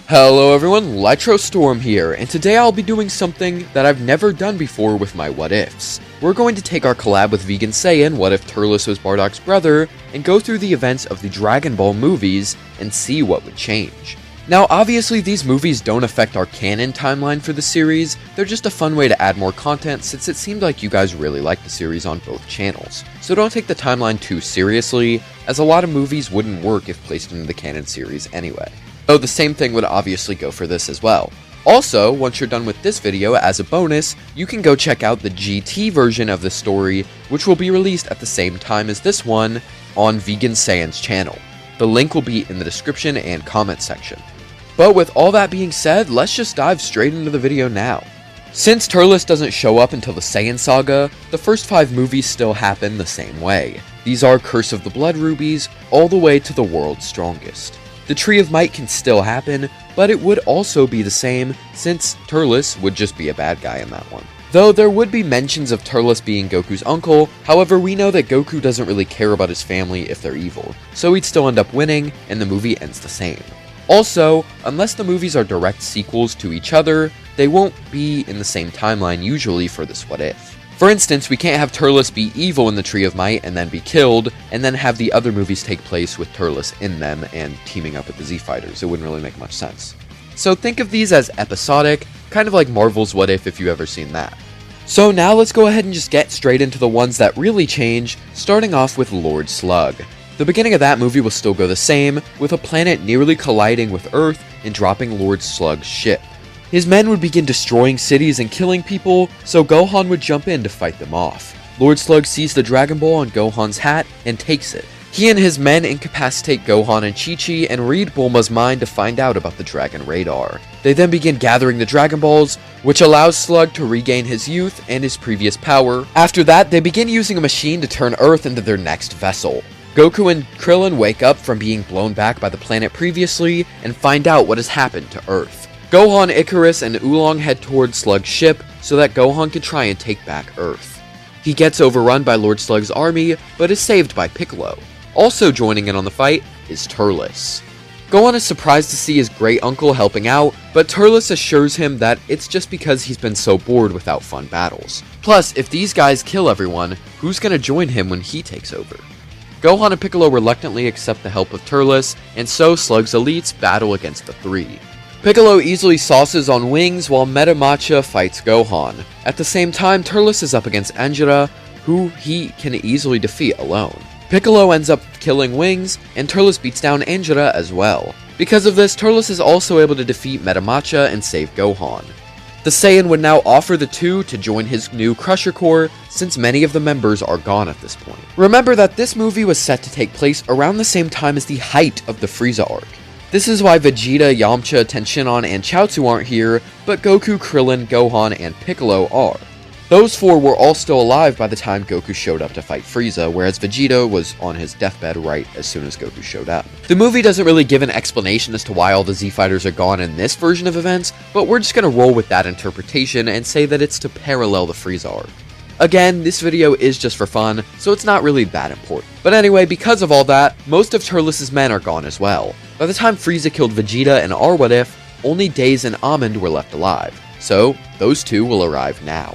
Hello everyone, Storm here, and today I'll be doing something that I've never done before with my what ifs. We're going to take our collab with Vegan Saiyan, What If Turles was Bardock's brother, and go through the events of the Dragon Ball movies and see what would change. Now obviously these movies don't affect our canon timeline for the series, they're just a fun way to add more content since it seemed like you guys really liked the series on both channels. So don't take the timeline too seriously, as a lot of movies wouldn't work if placed into the canon series anyway. Though the same thing would obviously go for this as well. Also, once you're done with this video, as a bonus, you can go check out the GT version of the story, which will be released at the same time as this one on Vegan Saiyan's channel. The link will be in the description and comment section. But with all that being said, let's just dive straight into the video now. Since Turles doesn't show up until the Saiyan Saga, the first 5 movies still happen the same way. These are Curse of the Blood Rubies, all the way to the World's Strongest. The Tree of Might can still happen, but it would also be the same, since Turles would just be a bad guy in that one. Though there would be mentions of Turles being Goku's uncle, however we know that Goku doesn't really care about his family if they're evil, so he'd still end up winning, and the movie ends the same. Also, unless the movies are direct sequels to each other, they won't be in the same timeline usually for this what if. For instance, we can't have Turles be evil in the Tree of Might and then be killed, and then have the other movies take place with Turles in them and teaming up with the Z Fighters. It wouldn't really make much sense. So think of these as episodic, kind of like Marvel's What If you've ever seen that. So now let's go ahead and just get straight into the ones that really change, starting off with Lord Slug. The beginning of that movie will still go the same, with a planet nearly colliding with Earth and dropping Lord Slug's ship. His men would begin destroying cities and killing people, so Gohan would jump in to fight them off. Lord Slug sees the Dragon Ball on Gohan's hat and takes it. He and his men incapacitate Gohan and Chi-Chi and read Bulma's mind to find out about the Dragon Radar. They then begin gathering the Dragon Balls, which allows Slug to regain his youth and his previous power. After that, they begin using a machine to turn Earth into their next vessel. Goku and Krillin wake up from being blown back by the planet previously and find out what has happened to Earth. Gohan, Icarus, and Oolong head towards Slug's ship so that Gohan can try and take back Earth. He gets overrun by Lord Slug's army, but is saved by Piccolo. Also joining in on the fight is Turles. Gohan is surprised to see his great uncle helping out, but Turles assures him that it's just because he's been so bored without fun battles. Plus, if these guys kill everyone, who's gonna join him when he takes over? Gohan and Piccolo reluctantly accept the help of Turles, and so Slug's elites battle against the three. Piccolo easily sauces on wings while Metamacha fights Gohan. At the same time, Turles is up against Angela, who he can easily defeat alone. Piccolo ends up killing Wings, and Turles beats down Angela as well. Because of this, Turles is also able to defeat Metamacha and save Gohan. The Saiyan would now offer the two to join his new Crusher Corps, since many of the members are gone at this point. Remember that this movie was set to take place around the same time as the height of the Frieza arc. This is why Vegeta, Yamcha, Tenshinhan, and Chaozu aren't here, but Goku, Krillin, Gohan, and Piccolo are. Those 4 were all still alive by the time Goku showed up to fight Frieza, whereas Vegeta was on his deathbed right as soon as Goku showed up. The movie doesn't really give an explanation as to why all the Z Fighters are gone in this version of events, but we're just gonna roll with that interpretation and say that it's to parallel the Frieza arc. Again, this video is just for fun, so it's not really that important. But anyway, because of all that, most of Turles' men are gone as well. By the time Frieza killed Vegeta in our What If, only Daze and Amond were left alive, so those 2 will arrive now.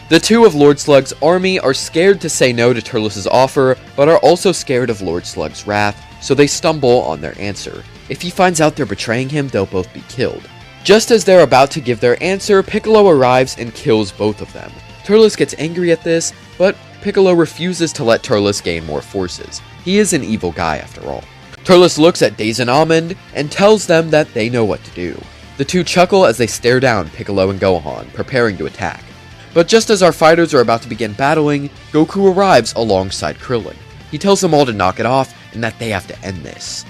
The 2 of Lord Slug's army are scared to say no to Turles' offer, but are also scared of Lord Slug's wrath, so they stumble on their answer. If he finds out they're betraying him, they'll both be killed. Just as they're about to give their answer, Piccolo arrives and kills both of them. Turles gets angry at this, but Piccolo refuses to let Turles gain more forces. He is an evil guy after all. Turles looks at Daze and Amond and tells them that they know what to do. The 2 chuckle as they stare down Piccolo and Gohan, preparing to attack. But just as our fighters are about to begin battling, Goku arrives alongside Krillin. He tells them all to knock it off and that they have to end this.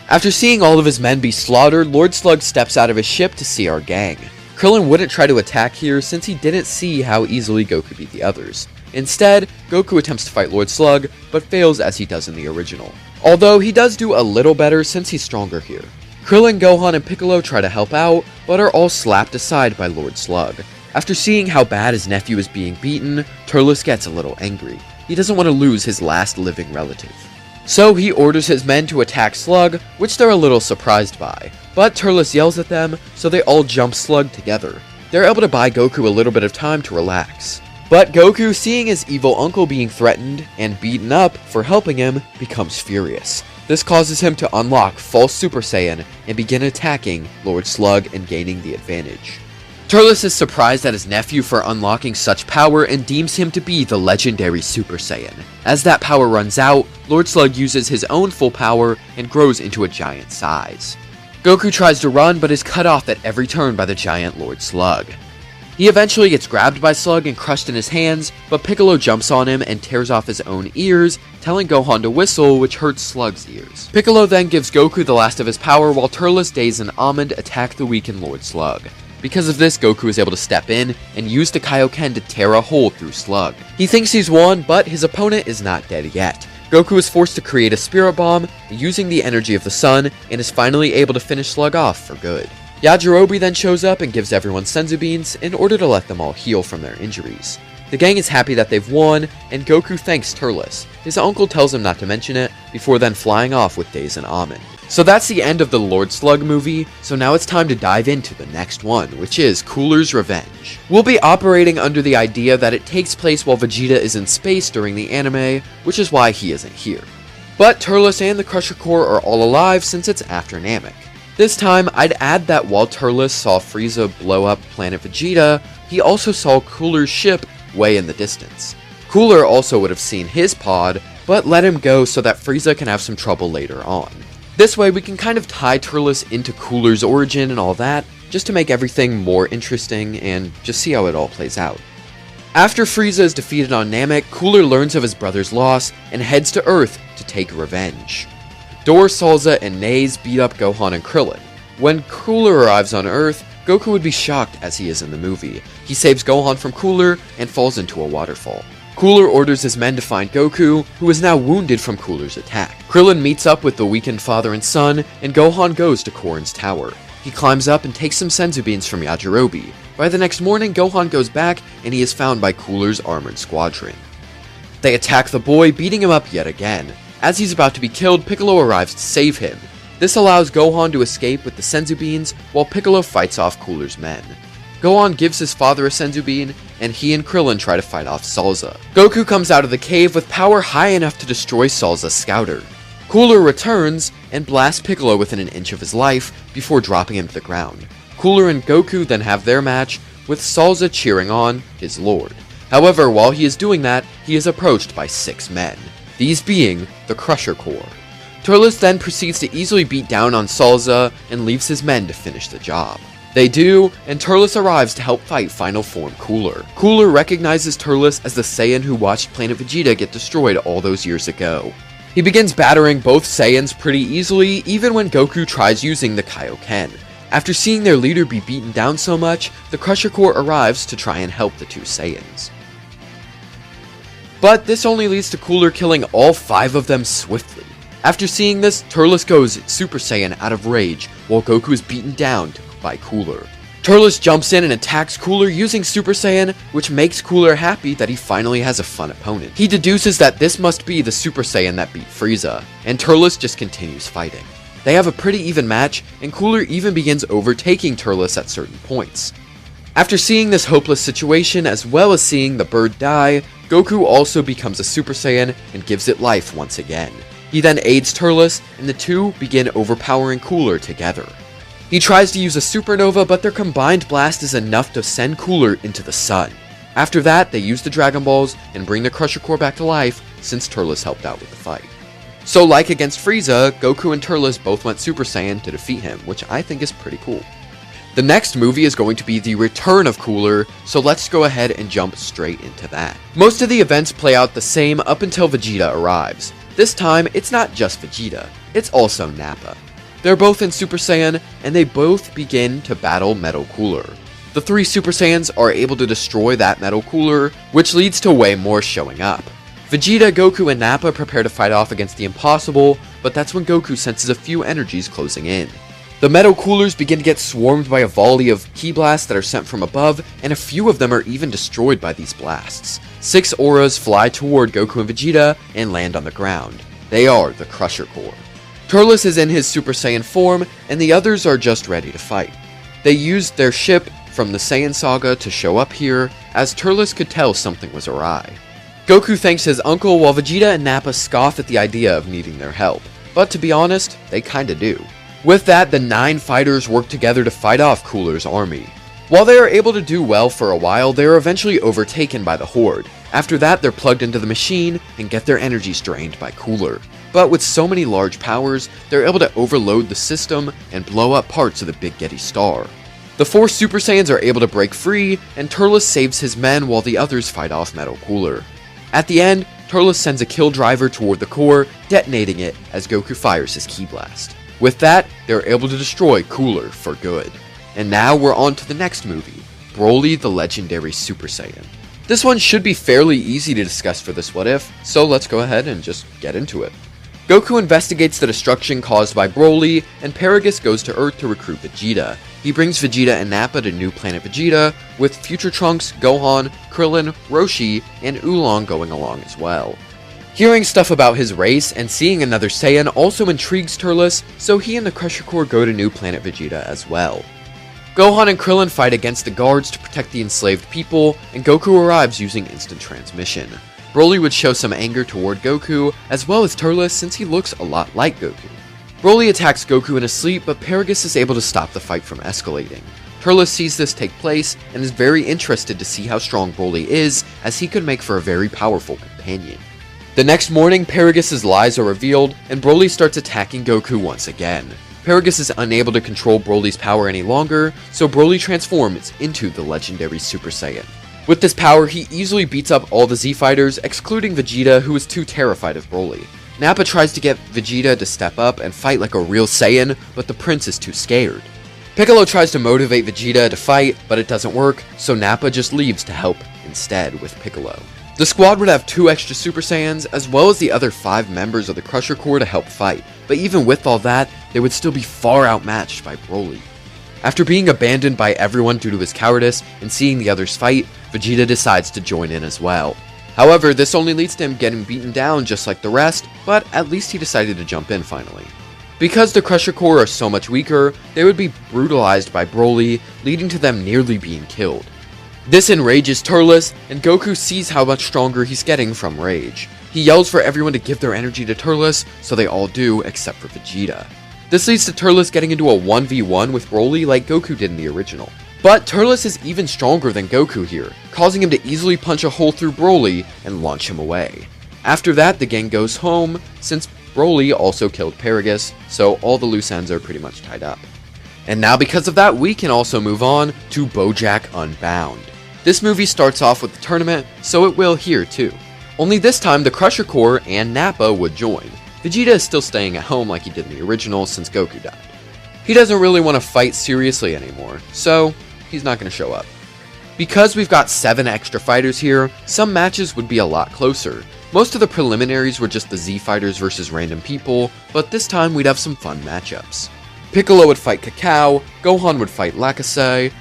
After seeing all of his men be slaughtered, Lord Slug steps out of his ship to see our gang. Krillin wouldn't try to attack here since he didn't see how easily Goku beat the others. Instead, Goku attempts to fight Lord Slug, but fails as he does in the original. Although he does do a little better since he's stronger here. Krillin, Gohan, and Piccolo try to help out, but are all slapped aside by Lord Slug. After seeing how bad his nephew is being beaten, Turles gets a little angry. He doesn't want to lose his last living relative. So he orders his men to attack Slug, which they're a little surprised by. but Turles yells at them, so they all jump Slug together. They're able to buy Goku a little bit of time to relax. But Goku, seeing his evil uncle being threatened and beaten up for helping him, becomes furious. This causes him to unlock False Super Saiyan and begin attacking Lord Slug and gaining the advantage. Turles is surprised at his nephew for unlocking such power and deems him to be the legendary Super Saiyan. As that power runs out, Lord Slug uses his own full power and grows into a giant size. Goku tries to run but is cut off at every turn by the giant Lord Slug. He eventually gets grabbed by Slug and crushed in his hands, but Piccolo jumps on him and tears off his own ears, telling Gohan to whistle, which hurts Slug's ears. Piccolo then gives Goku the last of his power while Turles, Daze, and Almond attack the weakened Lord Slug. Because of this, Goku is able to step in and use the Kaioken to tear a hole through Slug. He thinks he's won, but his opponent is not dead yet. Goku is forced to create a Spirit Bomb using the energy of the sun and is finally able to finish Slug off for good. Yajirobe then shows up and gives everyone Senzu Beans in order to let them all heal from their injuries. The gang is happy that they've won, and Goku thanks Turles. His uncle tells him not to mention it, before then flying off with Daze and Almond. So that's the end of the Lord Slug movie, so now it's time to dive into the next one, which is Cooler's Revenge. We'll be operating under the idea that it takes place while Vegeta is in space during the anime, which is why he isn't here. But Turles and the Crusher Corps are all alive since it's after Namek. This time, I'd add that while Turles saw Frieza blow up Planet Vegeta, he also saw Cooler's ship way in the distance. Cooler also would have seen his pod, but let him go so that Frieza can have some trouble later on. This way, we can kind of tie Turles into Cooler's origin and all that, just to make everything more interesting and just see how it all plays out. After Frieza is defeated on Namek, Cooler learns of his brother's loss and heads to Earth to take revenge. Dor, Salza, and Naze beat up Gohan and Krillin. When Cooler arrives on Earth, Goku would be shocked as he is in the movie. He saves Gohan from Cooler and falls into a waterfall. Cooler orders his men to find Goku, who is now wounded from Cooler's attack. Krillin meets up with the weakened father and son, and Gohan goes to Korin's tower. He climbs up and takes some Senzu Beans from Yajirobe. By the next morning, Gohan goes back, and he is found by Cooler's armored squadron. They attack the boy, beating him up yet again. As he's about to be killed, Piccolo arrives to save him. This allows Gohan to escape with the Senzu Beans, while Piccolo fights off Cooler's men. Gohan gives his father a Senzu Bean, and he and Krillin try to fight off Salza. Goku comes out of the cave with power high enough to destroy Salza's scouter. Cooler returns and blasts Piccolo within an inch of his life before dropping him to the ground. Cooler and Goku then have their match, with Salza cheering on his lord. However, while he is doing that, he is approached by 6 men, these being the Crusher Corps. Turles then proceeds to easily beat down on Salza and leaves his men to finish the job. They do, and Turles arrives to help fight Final Form Cooler. Cooler recognizes Turles as the Saiyan who watched Planet Vegeta get destroyed all those years ago. He begins battering both Saiyans pretty easily, even when Goku tries using the Kaioken. After seeing their leader be beaten down so much, the Crusher Corps arrives to try and help the 2 Saiyans. But this only leads to Cooler killing all 5 of them swiftly. After seeing this, Turles goes Super Saiyan out of rage, while Goku is beaten down by Cooler. Turles jumps in and attacks Cooler using Super Saiyan, which makes Cooler happy that he finally has a fun opponent. He deduces that this must be the Super Saiyan that beat Frieza, and Turles just continues fighting. They have a pretty even match, and Cooler even begins overtaking Turles at certain points. After seeing this hopeless situation, as well as seeing the bird die, Goku also becomes a Super Saiyan and gives it life once again. He then aids Turles, and the two begin overpowering Cooler together. He tries to use a supernova, but their combined blast is enough to send Cooler into the sun. After that, they use the Dragon Balls and bring the Crusher Corps back to life, since Turles helped out with the fight. So like against Frieza, Goku and Turles both went Super Saiyan to defeat him, which I think is pretty cool. The next movie is going to be the return of Cooler, so let's go ahead and jump straight into that. Most of the events play out the same up until Vegeta arrives. This time, it's not just Vegeta, it's also Nappa. They're both in Super Saiyan, and they both begin to battle Metal Cooler. The 3 Super Saiyans are able to destroy that Metal Cooler, which leads to way more showing up. Vegeta, Goku, and Nappa prepare to fight off against the Impossible, but that's when Goku senses a few energies closing in. The Metal Coolers begin to get swarmed by a volley of Ki blasts that are sent from above, and a few of them are even destroyed by these blasts. 6 auras fly toward Goku and Vegeta and land on the ground. They are the Crusher Corps. Turles is in his Super Saiyan form, and the others are just ready to fight. They used their ship from the Saiyan saga to show up here, as Turles could tell something was awry. Goku thanks his uncle while Vegeta and Nappa scoff at the idea of needing their help, but to be honest, they kinda do. With that, the 9 fighters work together to fight off Cooler's army. While they are able to do well for a while, they are eventually overtaken by the Horde. After that, they're plugged into the machine and get their energies drained by Cooler. But with so many large powers, they're able to overload the system and blow up parts of the Big Getty Star. The 4 Super Saiyans are able to break free, and Turles saves his men while the others fight off Metal Cooler. At the end, Turles sends a kill driver toward the core, detonating it as Goku fires his Ki Blast. With that, they're able to destroy Cooler for good. And now we're on to the next movie, Broly the Legendary Super Saiyan. This one should be fairly easy to discuss for this what if, so let's go ahead and just get into it. Goku investigates the destruction caused by Broly, and Paragus goes to Earth to recruit Vegeta. He brings Vegeta and Nappa to New Planet Vegeta, with Future Trunks, Gohan, Krillin, Roshi, and Oolong going along as well. Hearing stuff about his race and seeing another Saiyan also intrigues Turles, so he and the Crusher Corps go to New Planet Vegeta as well. Gohan and Krillin fight against the guards to protect the enslaved people, and Goku arrives using instant transmission. Broly would show some anger toward Goku, as well as Turles since he looks a lot like Goku. Broly attacks Goku in his sleep, but Paragus is able to stop the fight from escalating. Turles sees this take place, and is very interested to see how strong Broly is, as he could make for a very powerful companion. The next morning, Paragus' lies are revealed, and Broly starts attacking Goku once again. Paragus is unable to control Broly's power any longer, so Broly transforms into the legendary Super Saiyan. With this power, he easily beats up all the Z fighters, excluding Vegeta, who is too terrified of Broly. Nappa tries to get Vegeta to step up and fight like a real Saiyan, but the prince is too scared. Piccolo tries to motivate Vegeta to fight, but it doesn't work, so Nappa just leaves to help instead with Piccolo. The squad would have 2 extra Super Saiyans, as well as the other 5 members of the Crusher Corps to help fight, but even with all that, they would still be far outmatched by Broly. After being abandoned by everyone due to his cowardice and seeing the others fight, Vegeta decides to join in as well. However, this only leads to him getting beaten down just like the rest, but at least he decided to jump in finally. Because the Crusher Corps are so much weaker, they would be brutalized by Broly, leading to them nearly being killed. This enrages Turles, and Goku sees how much stronger he's getting from rage. He yells for everyone to give their energy to Turles, so they all do except for Vegeta. This leads to Turles getting into a 1v1 with Broly like Goku did in the original. But Turles is even stronger than Goku here, causing him to easily punch a hole through Broly and launch him away. After that, the gang goes home, since Broly also killed Paragus, so all the loose ends are pretty much tied up. And now because of that, we can also move on to Bojack Unbound. This movie starts off with the tournament, so it will here too. Only this time, the Crusher Corps and Nappa would join. Vegeta is still staying at home like he did in the original since Goku died. He doesn't really want to fight seriously anymore, so he's not going to show up. Because we've got 7 extra fighters here, some matches would be a lot closer. Most of the preliminaries were just the Z fighters versus random people, but this time we'd have some fun matchups. Piccolo would fight Kakao, Gohan would fight Lakusei,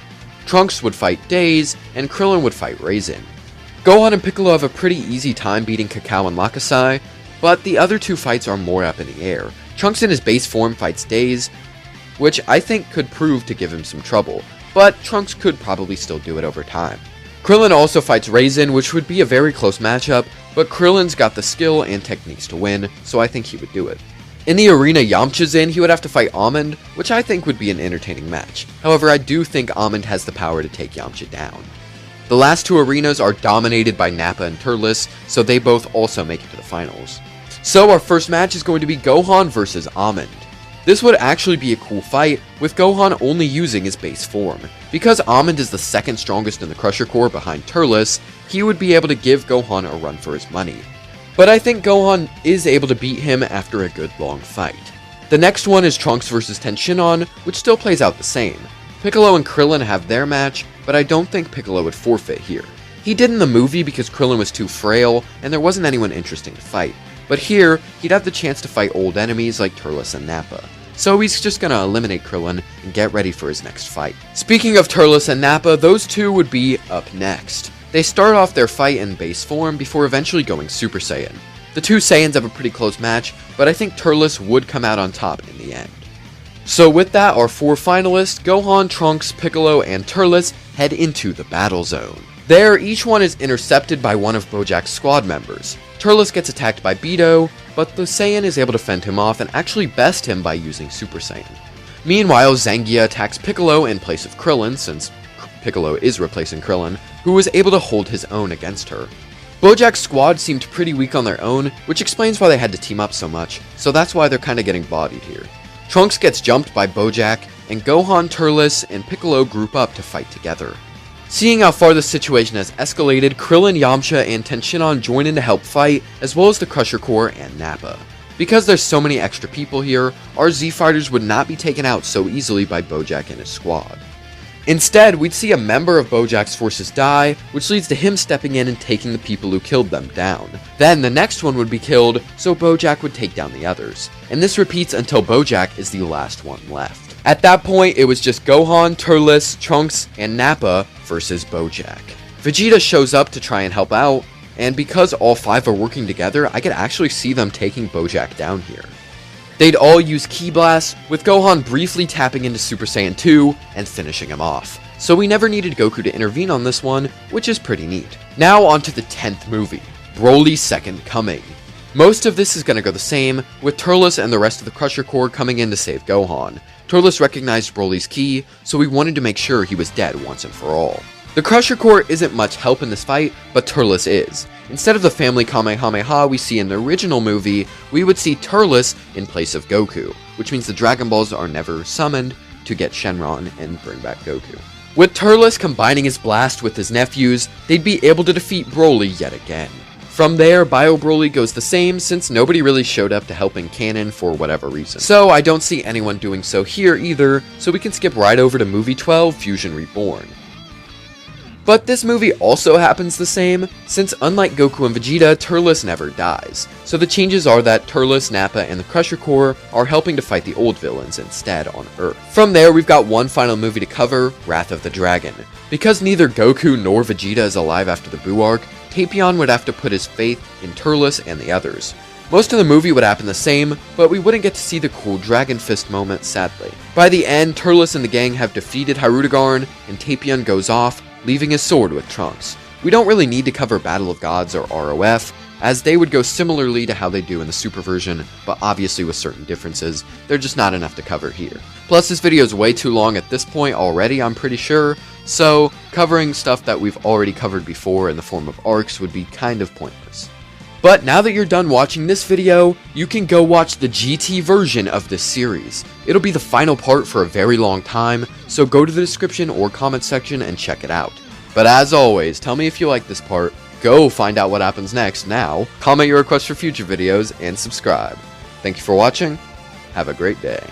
Trunks would fight Daze, and Krillin would fight Raisin. Gohan and Piccolo have a pretty easy time beating Kakao and Lakusei, but the other 2 fights are more up in the air. Trunks in his base form fights Daze, which I think could prove to give him some trouble, but Trunks could probably still do it over time. Krillin also fights Raisin, which would be a very close matchup, but Krillin's got the skill and techniques to win, so I think he would do it. In the arena Yamcha's in, he would have to fight Almond, which I think would be an entertaining match. However, I do think Almond has the power to take Yamcha down. The last 2 arenas are dominated by Nappa and Turles, so they both also make it to the finals. So our first match is going to be Gohan versus Almond. This would actually be a cool fight, with Gohan only using his base form. Because Almond is the 2nd strongest in the Crusher Corps behind Turles, he would be able to give Gohan a run for his money. But I think Gohan is able to beat him after a good long fight. The next one is Trunks vs Tenshinhan, which still plays out the same. Piccolo and Krillin have their match, but I don't think Piccolo would forfeit here. He did in the movie because Krillin was too frail, and there wasn't anyone interesting to fight. But here, he'd have the chance to fight old enemies like Turles and Nappa. So he's just gonna eliminate Krillin and get ready for his next fight. Speaking of Turles and Nappa, those 2 would be up next. They start off their fight in base form before eventually going Super Saiyan. The two Saiyans have a pretty close match, but I think Turles would come out on top in the end. So with that, our 4 finalists, Gohan, Trunks, Piccolo, and Turles, head into the battle zone. There, each one is intercepted by one of Bojack's squad members. Turles gets attacked by Beto, but the Saiyan is able to fend him off and actually best him by using Super Saiyan. Meanwhile, Zangia attacks Piccolo in place of Krillin, since Piccolo is replacing Krillin, who was able to hold his own against her. Bojack's squad seemed pretty weak on their own, which explains why they had to team up so much, so that's why they're kinda getting bodied here. Trunks gets jumped by Bojack, and Gohan, Turles, and Piccolo group up to fight together. Seeing how far the situation has escalated, Krillin, Yamcha, and Tenshinhan join in to help fight, as well as the Crusher Corps and Nappa. Because there's so many extra people here, our Z-Fighters would not be taken out so easily by Bojack and his squad. Instead, we'd see a member of Bojack's forces die, which leads to him stepping in and taking the people who killed them down. Then the next one would be killed, so Bojack would take down the others. And this repeats until Bojack is the last one left. At that point, it was just Gohan, Turles, Trunks, and Nappa versus Bojack. Vegeta shows up to try and help out, and because all 5 are working together, I could actually see them taking Bojack down here. They'd all use Ki Blast, with Gohan briefly tapping into Super Saiyan 2 and finishing him off. So we never needed Goku to intervene on this one, which is pretty neat. Now on to the 10th movie, Broly's Second Coming. Most of this is going to go the same, with Turles and the rest of the Crusher Corps coming in to save Gohan. Turles recognized Broly's ki, so we wanted to make sure he was dead once and for all. The Crusher Corps isn't much help in this fight, but Turles is. Instead of the family Kamehameha we see in the original movie, we would see Turles in place of Goku, which means the Dragon Balls are never summoned to get Shenron and bring back Goku. With Turles combining his blast with his nephews, they'd be able to defeat Broly yet again. From there, Bio Broly goes the same since nobody really showed up to help in canon for whatever reason. So I don't see anyone doing so here either, so we can skip right over to movie 12, Fusion Reborn. But this movie also happens the same, since unlike Goku and Vegeta, Turles never dies. So the changes are that Turles, Nappa, and the Crusher Corps are helping to fight the old villains instead on Earth. From there, we've got one final movie to cover, Wrath of the Dragon. Because neither Goku nor Vegeta is alive after the Buu arc, Tapion would have to put his faith in Turles and the others. Most of the movie would happen the same, but we wouldn't get to see the cool Dragon Fist moment, sadly. By the end, Turles and the gang have defeated Hirudegarn, and Tapion goes off, leaving his sword with Trunks. We don't really need to cover Battle of Gods or ROF, as they would go similarly to how they do in the Super version, but obviously with certain differences. They're just not enough to cover here. Plus, this video is way too long at this point already, I'm pretty sure, so covering stuff that we've already covered before in the form of arcs would be kind of pointless. But now that you're done watching this video, you can go watch the GT version of this series. It'll be the final part for a very long time, so go to the description or comment section and check it out. But as always, tell me if you like this part, go find out what happens next now, comment your requests for future videos, and subscribe. Thank you for watching, have a great day.